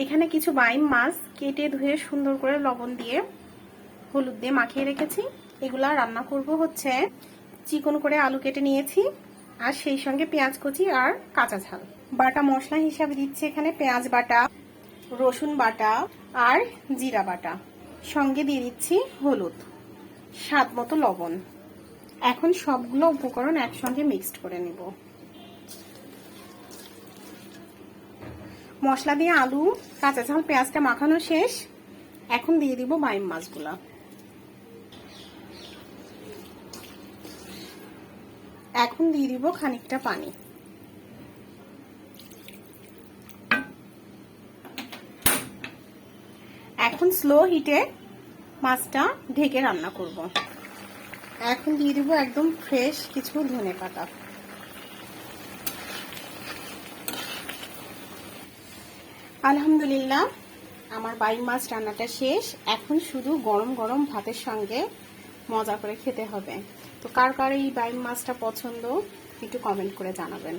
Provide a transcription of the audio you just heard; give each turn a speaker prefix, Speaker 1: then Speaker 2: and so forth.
Speaker 1: এখানে কিছু বাইম মাছ কেটে ধুয়ে সুন্দর করে লবণ দিয়ে হলুদ দিয়ে মাখিয়ে রেখেছি। এগুলা রান্না করব হচ্ছে চিকন করে আলু কেটে নিয়েছি, আর সেই সঙ্গে পেঁয়াজ কুচি আর কাঁচা ঝাল। বাটা মশলা হিসাবে দিচ্ছি এখানে পেঁয়াজ বাটা, রসুন বাটা আর জিরা বাটা, সঙ্গে দিয়ে দিচ্ছি হলুদ, স্বাদ মতো লবণ। এখন সবগুলো উপকরণ একসঙ্গে মিক্সড করে নিব। মশলা দিয়ে আলু, কাঁচা ঝাল, পেঁয়াজটা মাখানো শেষ। এখন দিয়ে দিব বাইম মাছগুলা। এখন দিয়ে দিব খানিকটা পানি। এখন স্লো হিটে মাছটা ঢেকে রান্না করব। এখন দিয়ে দিব একদম ফ্রেশ কিছু ধনেপাতা। আলহামদুলিল্লাহ, আমার বাইম মাছ রান্নাটা শেষ। এখন শুধু গরম গরম ভাতের সঙ্গে মজা করে খেতে হবে। তো কার কার এই বাইম মাছটা পছন্দ একটু কমেন্ট করে জানাবেন।